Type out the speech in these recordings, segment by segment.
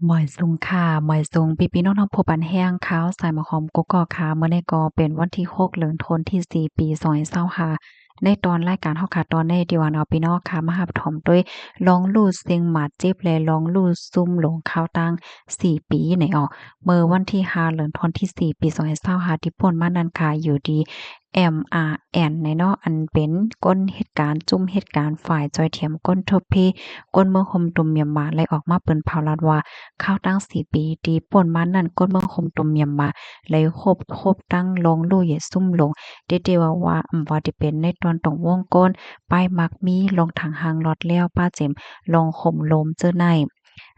หมอยซุงค่ะหมอยซุงพี่ๆน้องๆผู้ปันแห้งขาวสายหมะขอมกกอกค่ะมื้อนี้ก็เป็นวันที่6เดือนธันวาคมที่4ปี2025ในตอนรายการเฮาค่ะตอนนี้ที่ว่าเนาะพี่น้องค่ะมารับชมด้วยลองลู่เสียงหมาจิบและลองลู่ซุ่มหลงข่าวตัง4ปีไหนออกเมื่อวันที่5เดือนธันวาคมที่4ปี2025ที่ผ่านมานั้นค่ะอยู่ดี MRN เนาะอันเป็นก้นเหตุการณ์จุ่มเหตุการณ์ฝ่ายจอยเทียมก้นทบเพก้นเมืองคมตุ่มเมียนมาไล่ออกมาเปิ้นเผาลาดว่า ข้าวตั้ง4ปีตีป่นมานั่นก้นเมืองคมตุ่มเมียมมาเลยคบตั้งลงลู่เหยซุ่มลงเดว่าว่าที่เป็นในตอนตรงวงก้นป้ายมักมีลงถังหางลอดแล้วป้าเจ็มลงข่มลมเจอใน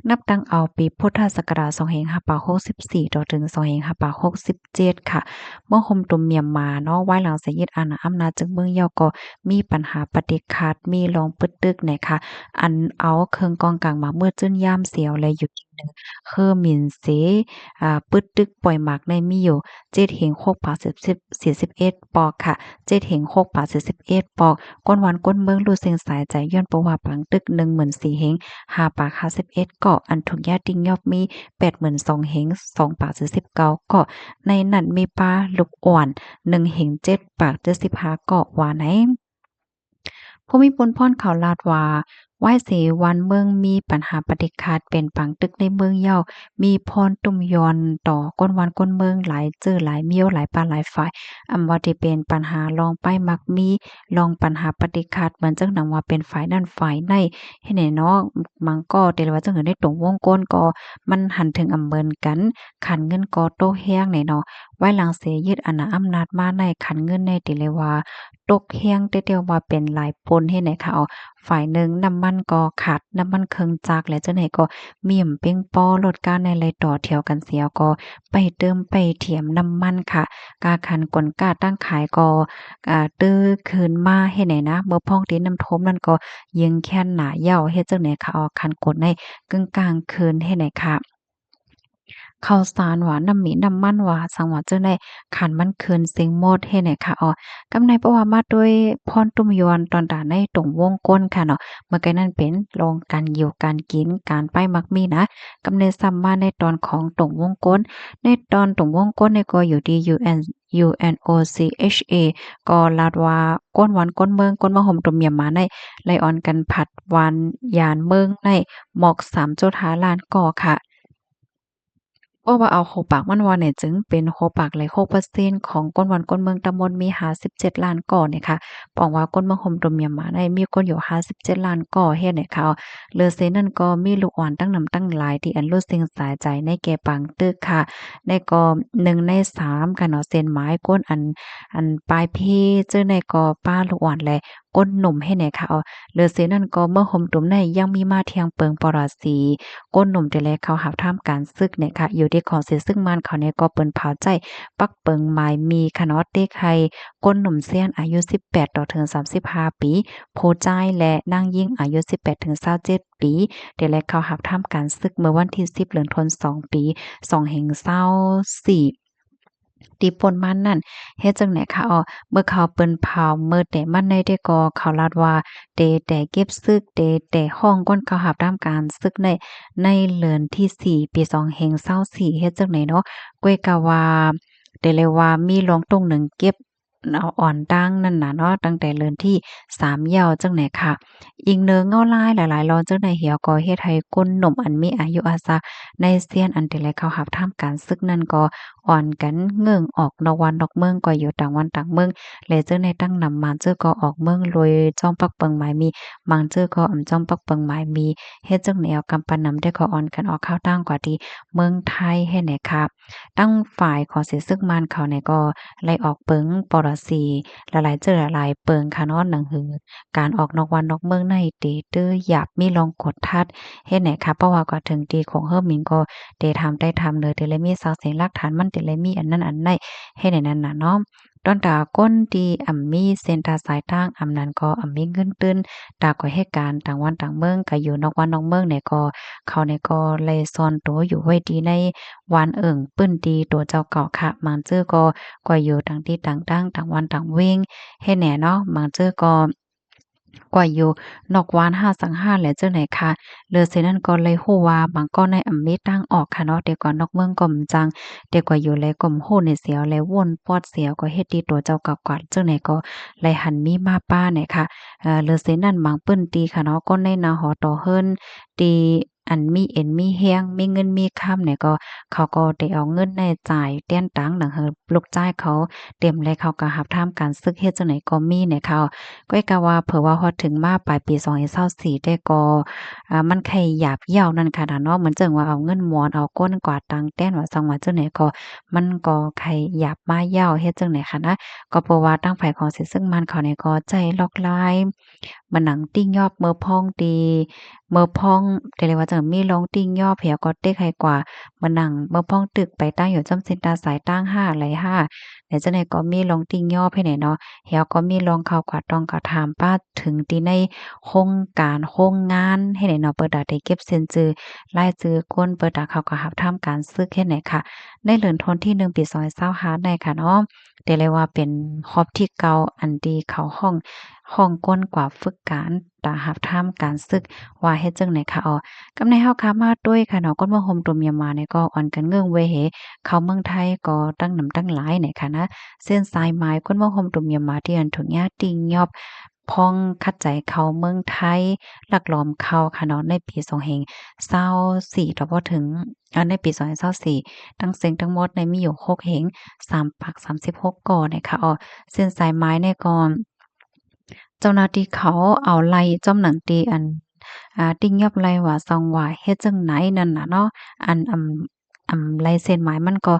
นับตั้งเอาปีพุทธศักราช2564ต่อถึง2567ค่ะเมื่อคมตุ่มเมียมมาเนาะไว้หลังเสยยึดอาณาอำนาจจึงเมืองเยาก็มีปัญหาปฏิคัดมีลองปึดตึกเนี่ยค่ะอันเอาเครื่องกองกลางมาเมื่อจื้นย่ามเสียวและหยุดหนึ่งคือหมิ่นเสปึดตึกปล่อยหมากในมีอยู่7เห็งโคกผา41ปอกค่ะ7เห็งโคกผา41ปอกก้นวันก้นเมืองรู้เสียงสายใจย้อนประว่าปังตึก14,000เห็ง5ปาก51เกาะอันทุกญาติงยอบมี82,000เห็ง2ปาก19เกาะในนั้นมีปลาลูกอ่อน1เห็ง7ปาก75เกาะว่าไหน ผู้มีพลพรเขาลาดว่าไหว้เสวันเมืองมีปัญหาปฏิฆาตเป็นปังตึกในเมืองเย้ามีพรตุ่มยอนต่อก้นวันก้นเมืองหลายเจอหลายเมี้ยวหลายปานหลายฝ่ายว่าที่เป็นปัญหาลองไปมักมีลองปัญหาปฏิฆาตเหมือนจังนำว่าเป็นฝ่ายนั่นฝ่ายในให้แน่เนาะมังก็แต่ว่าจังเหินได้ตรงวงกลก็มันหันถึงเมินกันขันเงินก็โตแฮ้งไหนเนาะไว้หลังเสยึดอาณาอำนาจมาในขันเงินในติเลยว่า ตกเฮียงแต่เดียวว่าเป็นหลายปนเฮ็ดให้เขาฝ่ายหนึ่งน้ำมันก็ขาดน้ำมันเครื่องจักรและจังได๋ก็เมี่ยมเป้งป้อลดการในไหลต่อเที่ยวกันเสียก็ไปเติมไปเถียมน้ำมันค่ะกาคันกลกาตั้งขายก็ตื้อคืนมาเฮ็ดไหนนะเมื่อพ้องที่น้ำท่วมนั่นก็ยิงแค้นหนาเหย้าเฮ็ดจังได๋ค่ะคันกดในกึ่งกลางคืนเฮ็ดไหนค่ะ ข้าวสารหวานน้ำหมีน้ำมันหวาสังว่าจั่งใดขันมันคืนเสียงหมดเฮ็ดให้ค่ะกำในเพราะว่ามาด้วยพรตุ้มยวนตอนตาในตรงวงก้นค่ะเนาะเมื่อกี้นั้นเป็นลองการอยู่การกินการไปมักมีนะกำในซ้ำมาในตอนของตรงวงก้นในตอนตรงวงก้นเนี่ยก็อยู่ดี UNOCHA ก็ลาดว่าก้นวันก้นเมืองก้นมะห่มตุ่มยามมาในไลออนกันผัดวันยานเมืองในหมอก3.5ล้านก่อค่ะ เพราะว่าเอาเข้าปากมันว่าเนี่ยจึงเป็นเข้าปากเลย6%ของก้นวันก้นเมืองตำบลมี57ล้านก่อเนี่ยค่ะป้องว่าก้นเมืองห่มตุ่มยามมาได้มีคนอยู่57ล้านก่อเฮ็ดให้เขาเหลือเซนั้นก็มีลูกอ่อนตั้งนำตั้งหลายที่อันรู้สึงสายใจในแก่ปังตึกค่ะในก็1ใน3ค่ะเนาะเส้นหมายก้นอันปลายเพเจอในก็ป้าลูกอ่อนแลก้นหนุ่มให้ไหนค่ะเหลือเซนั้นก็เมื่อห่มตุ่มในยังมีมาเทียงเปิงปรสีก้นหนุ่มแต่แลเขาหับท่ามการศึกเนี่ยค่ะอยู่ที่ของเสียซึ่งมันเขาเนี่ยก็เปิ้นเผาใจปักเปิงหมายมีค่ะเนาะเต็กให้ก้นหนุ่มเซียนอายุ18ต่อถึง35ปีโพจ้ายและนางยิ่งอายุ18ถึง27ปีแต่แลเขาหับท่ามการศึกเมื่อวันที่10เดือนธันวาคม2ปี2524ที่ป่นมานั่นเฮ็ดจั่งใดคะเมื่อเขาเปิ้นเผาเมิดแต่มันได้ก็เขาลาดว่าแต่เก็บซึกแต่ห้องก้นเขาหับท่ามการศึกในเดือนที่4ปี2524เฮ็ดจั่งใดเนาะก้วยกะว่าได้เลยว่ามีลองตรงหนึ่งเก็บเอาอ่อนตั้งนั่นน่ะเนาะตั้งแต่เดือนที่3ยาวจั่งใดค่ะอิงเนือเงาลายหลายๆร้อนจั่งใดเหี่ยวก็เฮ็ดให้ก้นหนุ่มอันมีอายุอาซาในเซียนอันแต่แลเขาหับท่ามการศึกนั่นก็อ่อนกันเงิ่งออกนอกวันนอกเมืองก็อยู่ต่างวันต่างเมืองและจั่งใดตั้งนำมาเจ้อก็ออกเมืองโดยจ้อมปักเปิงหมายมีบางเจ้อก็จ้อมปักเปิงหมายมีเฮ็ดจั่งแนวกำปานนำได้ก็อ่อนกันออกข้าวตั้งกว่าที่เมืองไทยให้แหน่ค่ะตั้งฝ่ายของเสียซึ่งมันเขาเนี่ยก็ไล่ออกเปิงปรสีหลายๆเจ้อหลายๆเปิงค่ะเนาะหนังหือการออกนอกวันนอกเมืองในเตเตอหยาบมีลองกดทัดเฮ็ดไหนคะเพราะว่าก็ถึงตีของเฮิรมิงก็ได้ทำได้ทำเลยแต่เลยมีสักเสียงหลักฐานมันแต่เลยมีอันนั้นอันใดเฮ็ดให้นั้นน่ะเนาะตอนตาก้นดีมีเส้นทางสายทางนั้นก็มีเงินตื้นตาก็เหตุการณ์ต่างวันต่างเมืองก็อยู่นอกวันนอกเมืองเนี่ยก็เขาเนี่ยก็เลยซ่อนตัวอยู่ไว้ดีในวันปึ้นดีตัวเจ้าเก่าค่ะบางจื้อก็อยู่ต่างที่ต่างตั้งต่างวันต่างเว้งเฮ็ดแหน่เนาะบางจื้อก็ กว่าอยู่นอกวาน5สัง5แหละจังไหนคะเลือเสนั้นก็เลยฮู้ว่าบางก้อนในอำมีตั้งออกค่ะเนาะเดี๋ยวก่อนนอกเมืองก็จังเดี๋ยวกว่าอยู่แลก็ฮู้ในเสียวแลวนปอดเสียวก็เฮ็ดดีตัวเจ้ากับกวาดจังไหนก็ไหลหันมีมาป้าเนี่ยค่ะเลือเสนั้นบางเปิ้นตีค่ะเนาะก็ในนาหอต่อเฮิรนตีอันมีเอ็นมีแฮงมีเงินมีค่ำเนี่ยก็เขาก็ได้เอาเงินในจ่ายเตี้ยนตังหนังเฮอลูกจ้ายเขาเต็มเลยเขาก็รับทำการซึกเฮ็ดจังไหนก็มีเนี่ยค่ะ ก้อยกะว่าเผื่อว่าฮอดถึงมาปลายปี2024ได้ก็มันไข่หยาบเหย้านั่นค่ะน่ะเนาะเหมือนจั่งว่าเอาเงินหมอนเอาก้นกวาดตังแต้นว่าจังว่าจังไหนก็มันก็ไข่หยาบมาเหย้าเฮ็ดจังไหนคะนะก็เพราะว่าตั้งไผของสิซึ่งมันเขาเนี่ยก็ใจลอกลายมาหนังติ้งยอบเมอพองดีเมอพองแต่เลยว่าจังมีลองติ้งยอบเหี่ยก็เต๊กให้กว่ามาหนังเมอพองตึกไปตั้งอยู่จำสินตาสายตั้ง5ไหล5แล้วจังได๋ก็มีลองติ้งยอบให้แหน่เนาะ เฮาก็มีลองเข้ากว่าต้องก็ถามป้าถึงที่ในโครงการโครงงานเฮ็ดให้เนาะเปิดได้เก็บเซ็นชื่อรายชื่อคนเปิดเขาก็รับทำการซึกเฮ็ดให้ค่ะในเดือนธันวาคมที่1ปี2025ได้ค่ะเนาะได้เลยว่าเป็นครอบที่เก่าอันดีเข้าห้องก้นกว่าฝึกการตารับทำการซึกว่าเฮ็ดจังไหนค่ะกำในเฮาค่ะมาด้วยค่ะเนาะก้นเมืองโฮมตุ่มยามมาเนี่ยก็อ่อนกันเงื่องเวยเหเข้าเมืองไทยก็ตั้งนำตั้งหลายเนี่ยค่ะนะ เส้นสายไหมคนเมืองโฮมตุ่มยามมาที่อันถุงยาติงยอบพ้องคัดใจเขาเมืองไทยลักลอบเข้าค่ะเนาะในปี2024ถ้าบ่ถึงในปี2024ทั้งเซ็งทั้งหมดในมีอยู่6แห่ง3ปัก36ก่อเนี่ยค่ะเส้นสายไม้เนี่ยก็เจ้าหน้าที่เขาเอาไล่จ้อมหนังตีอันติ้งยอบไล่ว่าซองว่าเฮ็ดจั่งไหนนั่นน่ะเนาะอันลายเซ็นหมายมันก็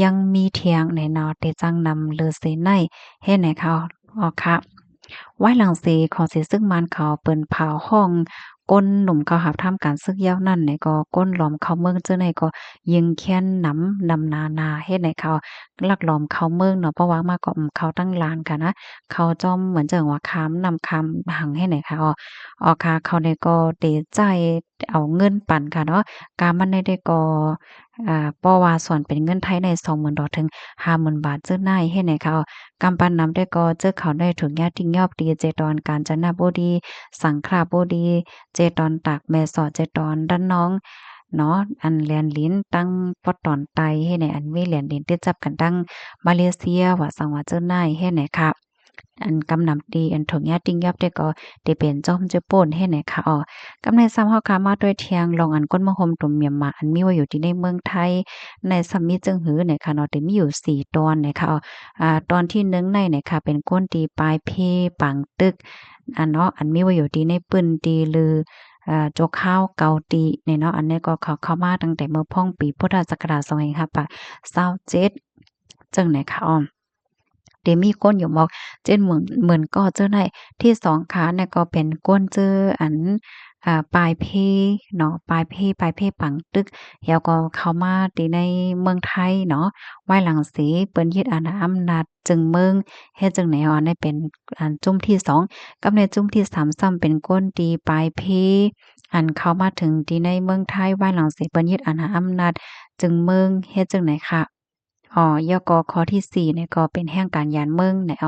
ยังมีเถียงแหน่เนาะแต่จังนำเลอเซ็นในเฮ็ดให้เขาค่ะไว้หลังสิของสิซึ่งมันเขาเปิ้นผาวห้องก้นหนุ่มเขาหับทำการซึกยาวนั่นเนี่ยก็ก้นหลอมเข้าเมืองเจังได๋ก็ยิงแค้นหนำนาเฮ็ดให้เขาลักหลอมเข้าเมืองเนาะเพราะว่ามาก็เขาตั้งลานค่ะนะเขาจ้อมเหมือนจั่งว่าค้ำนำคำหังให้ไหนค่ะค่ะเขาเนี่ยก็เตใจเอาเงินปันค่ะเนาะกามันได้ก็เพราะว่าส่วนเป็นเงินไทยใน20,000ดอกถึง50,000บาทเจ้านายเฮ็ดให้เขากำปั้นนำได้ก็เจอเขาได้ถุงยาทิ้งยอบดีเจตอนกาญจนบุรีสังขลาบุรีเจตอนตากแม่สอดเจตอนด้านน้องเนาะอันแลนลิ้นตั้งปอดตอนไตเฮ็ดให้อันมีแลนลิ้นติดจับกันตั้งมาเลเซียว่าสังว่าเจ้านายเฮ็ดให้ค่ะอันกำนำดีอันถุงยาติ้งยอบได้ก็ได้เป็นจ้อมเจ้าโป้นเฮ็ดให้ค่ะกำในซ้ำเฮาค่ะมาด้วยเทียงลองอันก้นมะฮมตุ่มเมียมมาอันมีไว้อยู่ที่ในเมืองไทยในซัมมิจึงหือเนี่ยค่ะเนาะแต่มีอยู่4ตอนเนี่ยค่ะตอนที่1ในเนี่ยค่ะเป็นก้นตีปลายเพปังตึกเนาะอันมีไว้อยู่ที่ในปื้นตีลือโจกข้าวเกาตีเนี่ยเนาะอันนี้ก็เข้ามาตั้งแต่เมื่อพ่องปีพุทธศักราช2527จึงเนี่ยค่ะเดมีก้นอยู่หมอกเจ็ดหมื่นก็เจอได้ที่สองขาเนี่ยก็เป็นก้นเจออันปลายเพเนาะปลายเพปังตึกแล้วก็เข้ามาที่ในเมืองไทยเนาะไว้หลังสีเปิ้นยึดอาณาอำนาจจึงเมืองเฮ็ดจึงไหนได้เป็นอันจุ่มที่2กับในจุ่มที่3ซ้ำเป็นก้นตีปลายเพอันเข้ามาถึงที่ในเมืองไทยไว้หลังสิเปิ้นยึดอาณาอำนาจจึงเมืองเฮ็ดจังไหนคะ ยกข้อที่4เนี่ยก็เป็นแห่งการย้านเมืองเนี่ย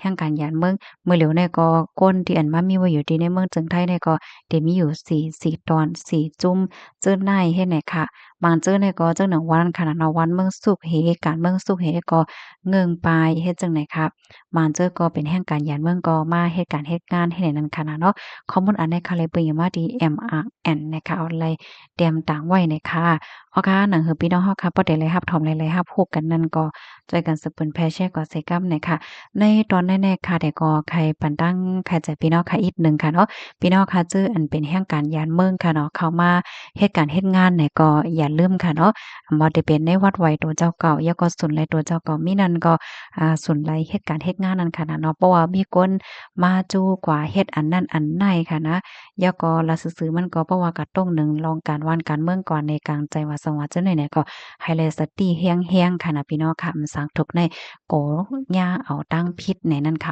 แห่งการย้านเมืองมื้อเหลียวเนี่ยก็ก้นที่อันมามีไว้อยู่ที่ในเมืองจึงไทยเนี่ยก็ได้มีอยู่4ตอน4จุ่มเจิ้นในเฮ็ดไหนค่ะบางเจิ้นเนี่ยก็เจิ้นหนึ่งวันค่ะเนาะวันเมืองสุขเหการเมืองสุขเหก็เงิงปลายเฮ็ดจังไหนครับบางเจ้อก็เป็นแห่งการย้านเมืองก็มาเฮ็ดการเฮ็ดงานเฮ็ดให้นั่นค่ะเนาะข้อมูลอันใดค่ะเลยเบิ่งมาที่ MRN นะคะเอาไลเตรียมต่างไว้นะคะค่ะหนังหือพี่น้องเฮาค่ะบ่ได้เลยรับถอมหลายๆรับฮู้กันนั่นก็ช่วยกันสืบเปิ้นแพ่แชร์ก็ใส่กำหน่อยค่ะในตอนแน่ๆค่ะแต่ก็ใครปันตั้งใครใจพี่น้องค่ะอีกหนึ่งค่ะเนาะพี่น้องค่ะชื่ออันเป็นแห่งการย้านเมืองค่ะเนาะเข้ามาเฮ็ดการเฮ็ดงานเนี่ยก็อย่าลืมค่ะเนาะบ่ได้เป็นในวัดไหวตัวเจ้าเก่าแล้วก็สุนไหลตัวเจ้าเก่ามีนั่นก็สุนไหลเฮ็ดการเฮ็ดงานนั่นค่ะนะเนาะเพราะว่ามีคนมาจู้กว่าเฮ็ดอันนั้นอันไหนค่ะนะแล้วก็ละซื่อๆมันก็เพราะว่ากะต้องหนึ่งลองการว่านการเมืองก่อนในกลางใจว่าสวัสดิ์จังได๋เนี่ยก็ให้แลสติแรงๆค่ะนะพี่น้องค่ะมันสร้างทุกข์ในโกย่าเอาตั้งพิษในนั้นค่ะ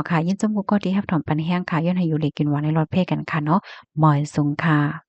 ค่ะยินจมกูก็ที่รับถอมปันแห้งค่ะย้อนให้อยู่เลยกินหวานในรถเพกันค่ะเนาะหมอยสุงค่ะ